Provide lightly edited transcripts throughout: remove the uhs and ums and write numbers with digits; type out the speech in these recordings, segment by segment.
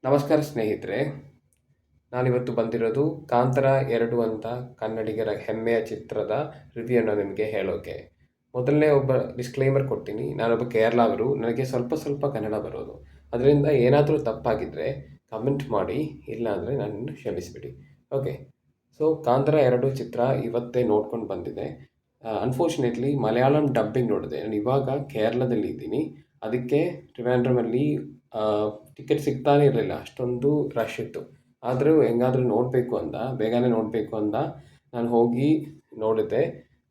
ನಮಸ್ಕಾರ ಸ್ನೇಹಿತರೆ. ನಾನಿವತ್ತು ಬಂದಿರೋದು ಕಾಂತಾರ 2 ಅಂತ ಕನ್ನಡಿಗರ ಹೆಮ್ಮೆಯ ಚಿತ್ರದ ರಿವ್ಯೂನ ನಿಮಗೆ ಹೇಳೋಕೆ. ಮೊದಲನೇ ಒಬ್ಬ ಡಿಸ್ಕ್ಲೇಮರ್ ಕೊಡ್ತೀನಿ. ನಾನೊಬ್ಬ ಕೇರಳವರು. ನನಗೆ ಸ್ವಲ್ಪ ಕನ್ನಡ ಬರೋದು. ಅದರಿಂದ ಏನಾದರೂ ತಪ್ಪಾಗಿದ್ದರೆ ಕಮೆಂಟ್ ಮಾಡಿ, ಇಲ್ಲಾಂದರೆ ನನ್ನನ್ನು ಕ್ಷಮಿಸಿಬಿಡಿ. ಓಕೆ. ಸೊ ಕಾಂತಾರ 2 ಚಿತ್ರ ಇವತ್ತೇ ನೋಡ್ಕೊಂಡು ಬಂದಿದ್ದೆ. ಅನ್ಫಾರ್ಚುನೇಟ್ಲಿ ಮಲಯಾಳಂ ಡಬ್ಬಿಂಗ್ ನೋಡಿದೆ. ನಾನು ಇವಾಗ ಕೇರಳದಲ್ಲಿ ಇದ್ದೀನಿ. ಅದಕ್ಕೆ ಟ್ರಿವಾಂಡ್ರಮಲ್ಲಿ ಟಿಕೆಟ್ ಸಿಗ್ತಾನೆ ಇರಲಿಲ್ಲ, ಅಷ್ಟೊಂದು ರಶ್ ಇತ್ತು. ಆದರೂ ಹೆಂಗಾದರೂ ಬೇಗನೆ ನೋಡಬೇಕು ಅಂದ ನಾನು ಹೋಗಿ ನೋಡಿದೆ.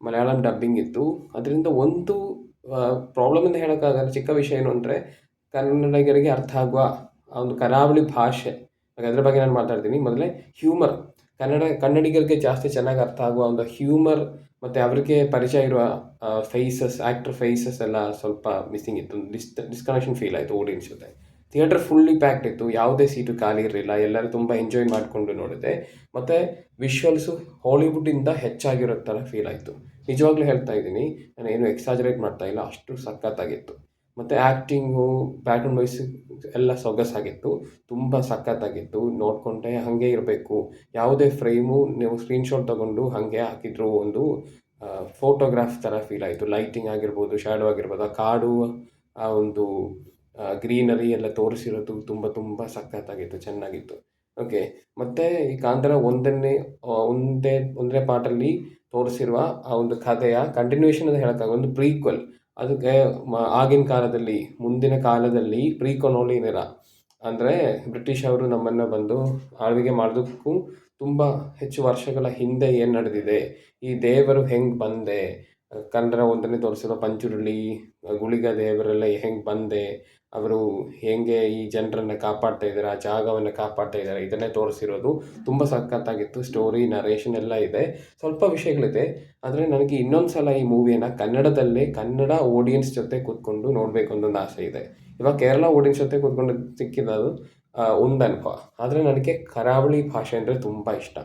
ಮಲಯಾಳಂ ಡಬ್ಬಿಂಗ್ ಇತ್ತು. ಅದರಿಂದ ಒಂದು ಪ್ರಾಬ್ಲಮ್ ಅಂತ ಹೇಳೋಕ್ಕಾಗಲ್ಲ. ಚಿಕ್ಕ ವಿಷಯ ಏನು ಅಂದರೆ, ಕನ್ನಡಿಗರಿಗೆ ಅರ್ಥ ಆಗುವ ಆ ಒಂದು ಕರಾವಳಿ ಭಾಷೆ, ಅದರ ಬಗ್ಗೆ ನಾನು ಮಾತಾಡ್ತೀನಿ. ಮೊದಲೇ ಹ್ಯೂಮರ್, ಕನ್ನಡಿಗರಿಗೆ ಜಾಸ್ತಿ ಚೆನ್ನಾಗಿ ಅರ್ಥ ಆಗುವ ಒಂದು ಹ್ಯೂಮರ್ ಮತ್ತು ಅವರಿಗೆ ಪರಿಚಯ ಇರುವ ಆ್ಯಕ್ಟರ್ ಫೇಸಸ್ ಎಲ್ಲ ಸ್ವಲ್ಪ ಮಿಸ್ಸಿಂಗ್ ಇತ್ತು. ಡಿಸ್ಕನೆಕ್ಷನ್ ಫೀಲ್ ಆಯಿತು ಆಡಿಯನ್ಸ್ ಜೊತೆ. ಥಿಯೇಟರ್ ಫುಲ್ಲಿ ಪ್ಯಾಕ್ಡ್ ಇತ್ತು. ಯಾವುದೇ ಸೀಟು ಖಾಲಿ ಇರಲಿಲ್ಲ. ಎಲ್ಲರೂ ತುಂಬ ಎಂಜಾಯ್ ಮಾಡಿಕೊಂಡು ನೋಡಿದೆ. ಮತ್ತು ವಿಶ್ವಲ್ಸು ಹಾಲಿವುಡ್ಡಿಂದ ಹೆಚ್ಚಾಗಿರೋ ಥರ ಫೀಲ್ ಆಯಿತು. ನಿಜವಾಗ್ಲೂ ಹೇಳ್ತಾ ಇದ್ದೀನಿ, ನಾನು ಏನು ಎಕ್ಸಾಜರೇಟ್ ಮಾಡ್ತಾ ಇಲ್ಲ, ಅಷ್ಟು ಸಖತ್ತಾಗಿತ್ತು. ಮತ್ತು ಆ್ಯಕ್ಟಿಂಗು, ಬ್ಯಾಕ್ಗ್ರೌಂಡ್ ವಾಯ್ಸ್ ಎಲ್ಲ ಸೊಗಸಾಗಿತ್ತು. ತುಂಬ ಸಖತ್ತಾಗಿತ್ತು. ನೋಡಿಕೊಂಡೆ ಹಾಗೆ ಇರಬೇಕು. ಯಾವುದೇ ಫ್ರೇಮು ನೀವು ಸ್ಕ್ರೀನ್ಶಾಟ್ ತೊಗೊಂಡು ಹಾಗೆ ಹಾಕಿದ್ರು ಒಂದು ಫೋಟೋಗ್ರಾಫ್ ಥರ ಫೀಲ್ ಆಯಿತು. ಲೈಟಿಂಗ್ ಆಗಿರ್ಬೋದು, ಶ್ಯಾಡೋ ಆಗಿರ್ಬೋದು, ಆ ಕಾಡು, ಆ ಒಂದು ಗ್ರೀನರಿ ಎಲ್ಲ ತೋರಿಸಿರೋದು ತುಂಬ ಸಖತ್ತಾಗಿತ್ತು, ಚೆನ್ನಾಗಿತ್ತು. ಓಕೆ. ಮತ್ತು ಈ ಕಾಂತಾರ ಒಂದನೇ ಪಾರ್ಟಲ್ಲಿ ತೋರಿಸಿರುವ ಆ ಒಂದು ಕಥೆಯ ಕಂಟಿನ್ಯೂಷನ್ ಅಂತ ಹೇಳೋಕ್ಕಾಗಲ್ಲ, ಒಂದು ಪ್ರೀಕ್ವೆಲ್. ಅದಕ್ಕೆ ಆಗಿನ ಕಾಲದಲ್ಲಿ, ಮುಂದಿನ ಕಾಲದಲ್ಲಿ ಪ್ರೀಕೊಲೋನಿಯಲ್ ಅಂದರೆ ಬ್ರಿಟಿಷ್ ಅವರು ನಮ್ಮನ್ನು ಬಂದು ಆಳ್ವಿಕೆ ಮಾಡೋದಕ್ಕೂ ತುಂಬ ಹೆಚ್ಚು ವರ್ಷಗಳ ಹಿಂದೆ ಏನು ನಡೆದಿದೆ, ಈ ದೇವರು ಹೆಂಗೆ ಬಂದೆ, ಕನ್ನಡ ಒಂದನೇ ತೋರಿಸಿರೋ ಪಂಚುರುಳಿ, ಗುಳಿಗ ದೇವರೆಲ್ಲ ಹೆಂಗೆ ಬಂದೆ, ಅವರು ಹೇಗೆ ಈ ಜನರನ್ನು ಕಾಪಾಡ್ತಾ ಇದ್ದಾರೆ, ಆ ಜಾಗವನ್ನು ಕಾಪಾಡ್ತಾ ಇದ್ದಾರೆ, ಇದನ್ನೇ ತೋರಿಸಿರೋದು. ತುಂಬ ಸಖತ್ತಾಗಿತ್ತು. ಸ್ಟೋರಿ, ನರೇಷನ್ ಎಲ್ಲ ಇದೆ. ಸ್ವಲ್ಪ ವಿಷಯಗಳಿದೆ. ಆದರೆ ನನಗೆ ಇನ್ನೊಂದು ಸಲ ಈ ಮೂವಿಯನ್ನು ಕನ್ನಡದಲ್ಲೇ, ಕನ್ನಡ ಆಡಿಯನ್ಸ್ ಜೊತೆ ಕೂತ್ಕೊಂಡು ನೋಡಬೇಕು ಅನ್ನೊಂದು ಆಸೆ ಇದೆ. ಇವಾಗ ಕೇರಳ ಆಡಿಯನ್ಸ್ ಜೊತೆ ಕೂತ್ಕೊಂಡು ಸಿಕ್ಕಿದ್ದು ಒಂದು ಅನುಭವ. ಆದರೆ ನನಗೆ ಕರಾವಳಿ ಭಾಷೆ ಅಂದರೆ ತುಂಬ ಇಷ್ಟ.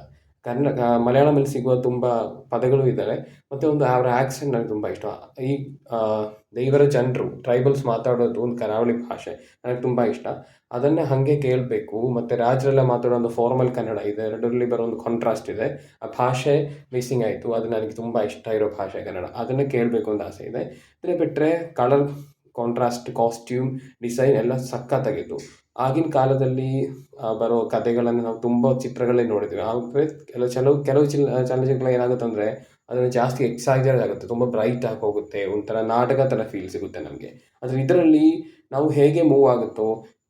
ಮಲಯಾಳಮಲ್ಲಿ ಸಿಗುವ ತುಂಬ ಪದಗಳು ಇದ್ದಾವೆ. ಮತ್ತು ಅವರ ಆ್ಯಕ್ಸೆಂಟ್ ನನಗೆ ತುಂಬ ಇಷ್ಟ. ಈ ದೇವರ ಜನರು, ಟ್ರೈಬಲ್ಸ್ ಮಾತಾಡೋದು ಒಂದು ಕರಾವಳಿ ಭಾಷೆ ನನಗೆ ತುಂಬ ಇಷ್ಟ. ಅದನ್ನು ಹಾಗೆ ಕೇಳಬೇಕು. ಮತ್ತು ರಾಜರೆಲ್ಲ ಮಾತಾಡೋ ಒಂದು ಫಾರ್ಮಲ್ ಕನ್ನಡ ಇದೆ, ಎರಡರಲ್ಲಿ ಬರೋ ಒಂದು ಕಾಂಟ್ರಾಸ್ಟ್ ಇದೆ. ಆ ಭಾಷೆ ಮಿಸ್ಸಿಂಗ್ ಆಯಿತು. ಅದು ನನಗೆ ತುಂಬ ಇಷ್ಟ ಇರೋ ಭಾಷೆ ಕನ್ನಡ. ಅದನ್ನು ಕೇಳಬೇಕು ಅಂತ ಆಸೆ ಇದೆ. ಇದನ್ನು ಬಿಟ್ಟರೆ ಕಲರ್ ಕಾಂಟ್ರಾಸ್ಟ್, ಕಾಸ್ಟ್ಯೂಮ್, ಡಿಸೈನ್ ಎಲ್ಲ ಸಖತ್ತಾಗಿತ್ತು. ಆಗಿನ ಕಾಲದಲ್ಲಿ ಬರೋ ಕಥೆಗಳನ್ನು ನಾವು ತುಂಬ ಚಿತ್ರಗಳೇ ನೋಡಿದ್ವಿ. ಆದರೆ ಕೆಲವು ಚಲನಚಿತ್ರಗಳು ಏನಾಗುತ್ತೆ ಅಂದರೆ, ಅದನ್ನು ಜಾಸ್ತಿ ಎಕ್ಸಾಜರೇಟ್ ಆಗುತ್ತೆ, ತುಂಬ ಬ್ರೈಟ್ ಆಗಿ ಹೋಗುತ್ತೆ, ಒಂಥರ ನಾಟಕ ಥರ ಫೀಲ್ ಸಿಗುತ್ತೆ ನಮಗೆ. ಆದರೆ ಇದರಲ್ಲಿ ನಾವು ಹೇಗೆ ಮೂವ್ ಆಗುತ್ತೋ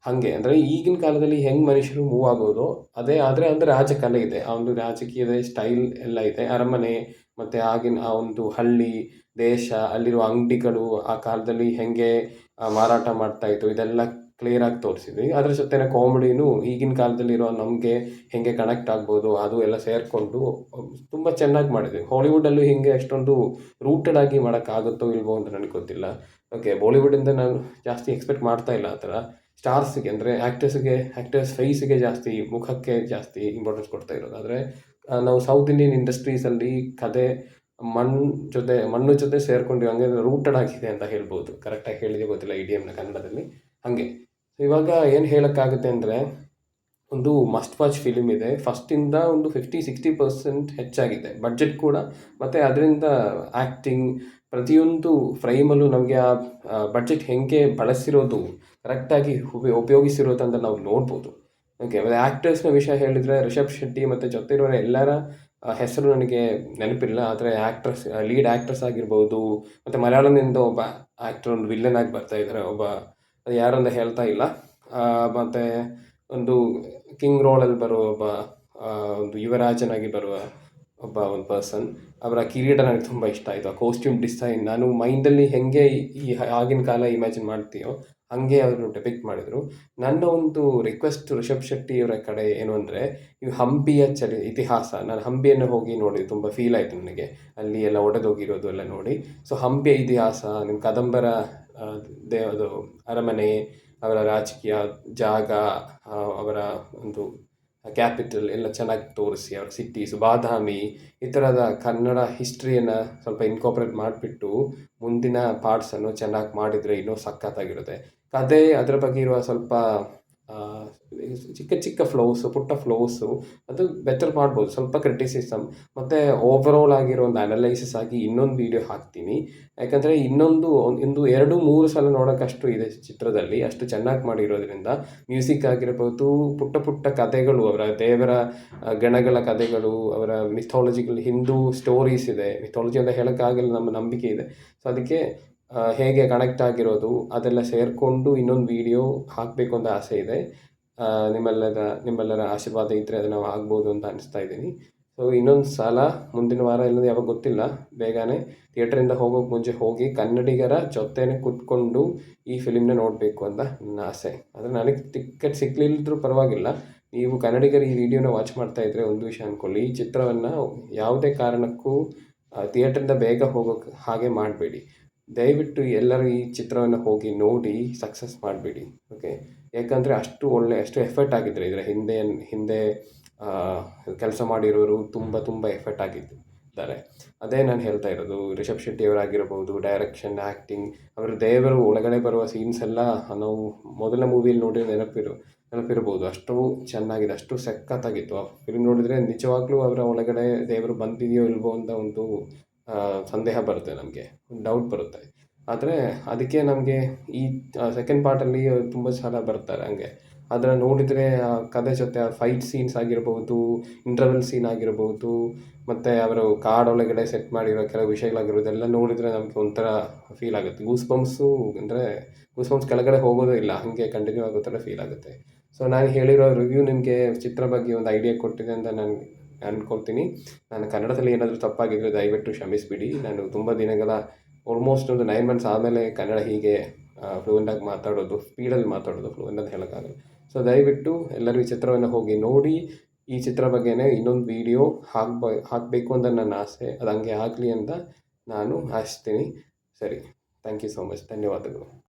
ಹಾಗೆ, ಅಂದರೆ ಈಗಿನ ಕಾಲದಲ್ಲಿ ಹೆಂಗೆ ಮನುಷ್ಯರು ಮೂವ್ ಆಗೋದು ಅದೇ. ಆದರೆ ಒಂದು ರಾಜಕಲೆ ಇದೆ, ಆ ಒಂದು ರಾಜಕೀಯದ ಸ್ಟೈಲ್ ಎಲ್ಲ ಇದೆ. ಅರಮನೆ ಮತ್ತು ಆಗಿನ ಆ ಒಂದು ಹಳ್ಳಿ ದೇಶ, ಅಲ್ಲಿರುವ ಅಂಗಡಿಗಳು, ಆ ಕಾಲದಲ್ಲಿ ಹೇಗೆ ಮಾರಾಟ ಮಾಡ್ತಾಯಿತ್ತು, ಇದೆಲ್ಲ ಕ್ಲಿಯರಾಗಿ ತೋರಿಸಿದ್ವಿ. ಅದ್ರ ಜೊತೆನೇ ಕಾಮಿಡಿನೂ ಈಗಿನ ಕಾಲದಲ್ಲಿರೋ ನಮಗೆ ಹೇಗೆ ಕನೆಕ್ಟ್ ಆಗ್ಬೋದು, ಅದು ಎಲ್ಲ ಸೇರಿಕೊಂಡು ತುಂಬ ಚೆನ್ನಾಗಿ ಮಾಡಿದ್ವಿ. ಹಾಲಿವುಡಲ್ಲೂ ಹೀಗೆ ಅಷ್ಟೊಂದು ರೂಟೆಡ್ ಆಗಿ ಮಾಡೋಕ್ಕಾಗುತ್ತೋ ಇಲ್ವೋ ಅಂತ ನನಗೆ ಗೊತ್ತಿಲ್ಲ. ಓಕೆ, ಬಾಲಿವುಡ್ಡಿಂದ ನಾನು ಜಾಸ್ತಿ ಎಕ್ಸ್ಪೆಕ್ಟ್ ಮಾಡ್ತಾ ಇಲ್ಲ ಆ ಥರ. ಸ್ಟಾರ್ಸಿಗೆ ಅಂದರೆ ಆ್ಯಕ್ಟರ್ಸ್ ಫೇಸಿಗೆ ಜಾಸ್ತಿ, ಮುಖಕ್ಕೆ ಜಾಸ್ತಿ ಇಂಪಾರ್ಟೆನ್ಸ್ ಕೊಡ್ತಾ ಇರೋದು. ಆದರೆ ನಾವು ಸೌತ್ ಇಂಡಿಯನ್ ಇಂಡಸ್ಟ್ರೀಸಲ್ಲಿ ಕತೆ ಮಣ್ಣು ಜೊತೆ ಸೇರಿಕೊಂಡು ಹಂಗೆ ರೂಟೆಡ್ ಆಗಿದೆ ಅಂತ ಹೇಳ್ಬೋದು. ಕರೆಕ್ಟಾಗಿ ಹೇಳಿದೆ ಗೊತ್ತಿಲ್ಲ ಇಡಿಯಮ್ನ ಕನ್ನಡದಲ್ಲಿ. ಹಾಗೆ ಇವಾಗ ಏನು ಹೇಳೋಕ್ಕಾಗುತ್ತೆ ಅಂದರೆ, ಒಂದು ಮಸ್ಟ್ ವಾಚ್ ಫಿಲಿಮ್ ಇದೆ. ಫಸ್ಟಿಂದ ಒಂದು 50-60% ಹೆಚ್ಚಾಗಿದೆ ಬಡ್ಜೆಟ್ ಕೂಡ. ಮತ್ತು ಅದರಿಂದ ಆ್ಯಕ್ಟಿಂಗ್, ಪ್ರತಿಯೊಂದು ಫ್ರೇಮಲ್ಲೂ ನಮಗೆ ಆ ಬಡ್ಜೆಟ್ ಹೇಗೆ ಬಳಸಿರೋದು, ಕರೆಕ್ಟಾಗಿ ಉಪಯೋಗಿಸಿರೋದು ಅಂತ ನಾವು ನೋಡ್ಬೋದು. ಓಕೆ. ಮತ್ತು ಆ್ಯಕ್ಟರ್ಸ್ನ ವಿಷಯ ಹೇಳಿದರೆ, ರಿಷಬ್ ಶೆಟ್ಟಿ ಮತ್ತು ಜೊತೆ ಇರೋರ ಎಲ್ಲರ ಹೆಸರು ನನಗೆ ನೆನಪಿಲ್ಲ. ಆದರೆ ಲೀಡ್ ಆ್ಯಕ್ಟರ್ಸ್ ಆಗಿರ್ಬೋದು, ಮತ್ತು ಮಲಯಾಳಂನಿಂದ ಒಬ್ಬ ಆ್ಯಕ್ಟರ್ ಒಂದು ವಿಲ್ಲನ್ ಆಗಿ ಬರ್ತಾಯಿದ್ದಾರೆ, ಒಬ್ಬ ಯಾರಂತ ಹೇಳ್ತಾ ಇಲ್ಲ. ಮತ್ತು ಒಂದು ಕಿಂಗ್ ರೋಲಲ್ಲಿ ಬರುವ ಒಬ್ಬ, ಒಂದು ಯುವರಾಜನಾಗಿ ಬರುವ ಒಂದು ಪರ್ಸನ್, ಅವರ ಕಿರೀಟ ನನಗೆ ತುಂಬ ಇಷ್ಟ ಆಯಿತು. ಆ ಕಾಸ್ಟ್ಯೂಮ್ ಡಿಸೈನ್ ನಾನು ಮೈಂಡಲ್ಲಿ ಹೇಗೆ ಈ ಆಗಿನ ಕಾಲ ಇಮ್ಯಾಜಿನ್ ಮಾಡ್ತೀಯೋ ಹಾಗೆ ಅವರು ಡೆಪಿಕ್ಟ್ ಮಾಡಿದರು. ನನ್ನ ಒಂದು ರಿಕ್ವೆಸ್ಟ್ ರಿಷಬ್ ಶೆಟ್ಟಿಯವರ ಕಡೆ ಏನು ಅಂದರೆ, ಈ ಹಂಪಿಯ ಇತಿಹಾಸ, ನಾನು ಹಂಪಿಯನ್ನು ಹೋಗಿ ನೋಡಿ ತುಂಬ ಫೀಲ್ ಆಯಿತು ನನಗೆ. ಅಲ್ಲಿ ಎಲ್ಲ ಒಡೆದೋಗಿರೋದು ಎಲ್ಲ ನೋಡಿ. ಸೊ ಹಂಪಿಯ ಇತಿಹಾಸ, ನಿಮ್ಮ ಕದಂಬರ ಅದು ಅರಮನೆ, ಅವರ ರಾಜಕೀಯ ಜಾಗ, ಅವರ ಒಂದು ಕ್ಯಾಪಿಟಲ್ ಎಲ್ಲ ಚೆನ್ನಾಗಿ ತೋರಿಸಿ, ಅವರ ಸಿಟೀಸು, ಬಾದಾಮಿ, ಈ ಥರದ ಕನ್ನಡ ಹಿಸ್ಟ್ರಿಯನ್ನು ಸ್ವಲ್ಪ ಇನ್ಕಾರ್ಪೊರೇಟ್ ಮಾಡಿಬಿಟ್ಟು ಮುಂದಿನ ಪಾರ್ಟ್ಸನ್ನು ಚೆನ್ನಾಗಿ ಮಾಡಿದರೆ ಇನ್ನೂ ಸಖತ್ತಾಗಿರುತ್ತೆ. ಕತೆ, ಅದರ ಬಗ್ಗೆ ಇರುವ ಸ್ವಲ್ಪ ಚಿಕ್ಕ ಚಿಕ್ಕ ಪುಟ್ಟ ಫ್ಲೋಸು ಅದು ಬೆಟರ್ ಮಾಡ್ಬೋದು. ಸ್ವಲ್ಪ ಕ್ರಿಟಿಸಿಸಮ್ ಮತ್ತು ಓವರಾಲ್ ಆಗಿರೋ ಒಂದು ಅನಲೈಸಿಸ್ ಆಗಿ ಇನ್ನೊಂದು ವೀಡಿಯೋ ಹಾಕ್ತೀನಿ. ಯಾಕಂದರೆ ಒಂದು 2, 3 ಸಲ ನೋಡೋಕ್ಕಷ್ಟು ಇದೆ ಚಿತ್ರದಲ್ಲಿ. ಅಷ್ಟು ಚೆನ್ನಾಗಿ ಮಾಡಿರೋದ್ರಿಂದ ಮ್ಯೂಸಿಕ್ ಆಗಿರ್ಬೋದು, ಪುಟ್ಟ ಪುಟ್ಟ ಕಥೆಗಳು, ಅವರ ದೇವರ ಗಣಗಳ ಕಥೆಗಳು, ಅವರ ಮಿಥಾಲಜಿಕಲ್ ಹಿಂದೂ ಸ್ಟೋರೀಸ್ ಇದೆ. ಮಿಥಾಲಜಿ ಅಂತ ಹೇಳೋಕ್ಕಾಗಲ್ಲ, ನಮ್ಮ ನಂಬಿಕೆ ಇದೆ. ಸೊ ಅದಕ್ಕೆ ಹೇಗೆ ಕನೆಕ್ಟ್ ಆಗಿರೋದು ಅದೆಲ್ಲ ಸೇರಿಕೊಂಡು ಇನ್ನೊಂದು ವೀಡಿಯೋ ಹಾಕಬೇಕು ಅಂತ ಆಸೆ ಇದೆ. ನಿಮ್ಮೆಲ್ಲರ ಆಶೀರ್ವಾದ ಇದ್ದರೆ ಅದು ನಾವು ಆಗ್ಬೋದು ಅಂತ ಅನಿಸ್ತಾ ಇದ್ದೀನಿ. ಸೊ ಇನ್ನೊಂದು ಸಲ ಮುಂದಿನ ವಾರ ಇಲ್ಲದೆ ಯಾವಾಗ ಗೊತ್ತಿಲ್ಲ, ಬೇಗನೆ ಥಿಯೇಟ್ರಿಂದ ಹೋಗೋಕ್ಕೆ ಮುಂಚೆ ಹೋಗಿ ಕನ್ನಡಿಗರ ಜೊತೆನೇ ಕೂತ್ಕೊಂಡು ಈ ಫಿಲಿಮ್ನ ನೋಡಬೇಕು ಅಂತ ನನ್ನ ಆಸೆ. ಆದರೆ ನನಗೆ ಟಿಕೆಟ್ ಸಿಕ್ಕಲಿಲ್ಲದ್ರೂ ಪರವಾಗಿಲ್ಲ. ನೀವು ಕನ್ನಡಿಗರು ಈ ವಿಡಿಯೋನ ವಾಚ್ ಮಾಡ್ತಾ ಇದ್ದರೆ ಒಂದು ವಿಷಯ ಅಂದ್ಕೊಳ್ಳಿ, ಈ ಚಿತ್ರವನ್ನು ಯಾವುದೇ ಕಾರಣಕ್ಕೂ ಥಿಯೇಟ್ರಿಂದ ಬೇಗ ಹೋಗೋಕ್ಕೆ ಹಾಗೆ ಮಾಡಬೇಡಿ. ದಯವಿಟ್ಟು ಎಲ್ಲರೂ ಈ ಚಿತ್ರವನ್ನು ಹೋಗಿ ನೋಡಿ ಸಕ್ಸಸ್ ಮಾಡಬೇಡಿ. ಓಕೆ, ಯಾಕಂದರೆ ಅಷ್ಟು ಎಫರ್ಟ್ ಆಗಿದ್ದರೆ ಇದರ ಹಿಂದೆ ಕೆಲಸ ಮಾಡಿರೋರು ತುಂಬ ಎಫರ್ಟ್ ಆಗಿದ್ದಾರೆ. ಅದೇ ನಾನು ಹೇಳ್ತಾ ಇರೋದು. ರಿಷಬ್ ಶೆಟ್ಟಿಯವರಾಗಿರ್ಬೋದು, ಡೈರೆಕ್ಷನ್, ಆ್ಯಕ್ಟಿಂಗ್, ಅವರ ದೇವರು ಒಳಗಡೆ ಬರುವ ಸೀನ್ಸ್ ಎಲ್ಲ ನಾವು ಮೊದಲ ಮೂವಿಯಲ್ಲಿ ನೋಡಿ ನೆನಪಿರ್ಬೋದು. ಅಷ್ಟು ಚೆನ್ನಾಗಿದೆ, ಅಷ್ಟು ಸಖತ್ತಾಗಿತ್ತು. ಆ ಫಿಲ್ಮ್ ನೋಡಿದರೆ ನಿಜವಾಗ್ಲೂ ಅವರ ಒಳಗಡೆ ದೇವರು ಬಂದಿದೆಯೋ ಇಲ್ವೋ ಅಂತ ಒಂದು ಸಂದೇಹ ಬರುತ್ತೆ, ನಮಗೆ ಡೌಟ್ ಬರುತ್ತೆ. ಆದರೆ ಅದಕ್ಕೆ ನಮಗೆ ಈ ಸೆಕೆಂಡ್ ಪಾರ್ಟಲ್ಲಿ ತುಂಬ ಸಲ ಬರ್ತಾರೆ ಹಂಗೆ. ಅದನ್ನು ನೋಡಿದರೆ ಆ ಕಥೆ ಜೊತೆ ಆ ಫೈಟ್ ಸೀನ್ಸ್ ಆಗಿರ್ಬೋದು, ಇಂಟರ್ವಲ್ ಸೀನ್ ಆಗಿರ್ಬೋದು, ಮತ್ತು ಅವರು ಕಾಡೊಳಗಡೆ ಸೆಟ್ ಮಾಡಿರೋ ಕೆಲವು ವಿಷಯಗಳಾಗಿರ್ಬೋದು, ಎಲ್ಲ ನೋಡಿದರೆ ನಮಗೆ ಒಂಥರ ಫೀಲ್ ಆಗುತ್ತೆ. ಗೂಸ್ಬಂಪ್ಸ್ ಕೆಳಗಡೆ ಹೋಗೋದೇ ಇಲ್ಲ, ಹಾಗೆ ಕಂಟಿನ್ಯೂ ಆಗೋ ಥರ ಫೀಲ್ ಆಗುತ್ತೆ. ಸೊ ನಾನು ಹೇಳಿರೋ ರಿವ್ಯೂ ನಿಮಗೆ ಚಿತ್ರ ಬಗ್ಗೆ ಒಂದು ಐಡಿಯಾ ಕೊಟ್ಟಿದೆ ಅಂತ ನಾನು ಅಂದ್ಕೊಳ್ತೀನಿ. ನಾನು ಕನ್ನಡದಲ್ಲಿ ಏನಾದರೂ ತಪ್ಪಾಗಿದ್ದರೆ ದಯವಿಟ್ಟು ಕ್ಷಮಿಸಿಬಿಡಿ. ನಾನು ತುಂಬ ದಿನಗಳ ಆಲ್ಮೋಸ್ಟ್ ಒಂದು 9 ಮಂತ್ಸ್ ಆದಮೇಲೆ ಕನ್ನಡ ಹೀಗೆ ಫ್ಲೂಯೆಂಟಾಗಿ ಮಾತಾಡೋದು, ಸ್ಪೀಡಲ್ಲಿ ಮಾತಾಡೋದು, ಫ್ಲೂಯೆಂಟ್ ಅಂತ ಹೇಳೋಕ್ಕಾಗಲ್ಲ. ಸೊ ದಯವಿಟ್ಟು ಎಲ್ಲರೂ ಈ ಚಿತ್ರವನ್ನು ಹೋಗಿ ನೋಡಿ. ಈ ಚಿತ್ರ ಬಗ್ಗೆನೇ ಇನ್ನೊಂದು ವೀಡಿಯೋ ಹಾಕಬೇಕು ಅಂತ ನನ್ನ ಆಸೆ. ಅದು ಹಂಗೆ ಆಗಲಿ ಅಂತ ನಾನು ಆಶಿಸ್ತೀನಿ. ಸರಿ, ಥ್ಯಾಂಕ್ ಯು ಸೋ ಮಚ್. ಧನ್ಯವಾದಗಳು.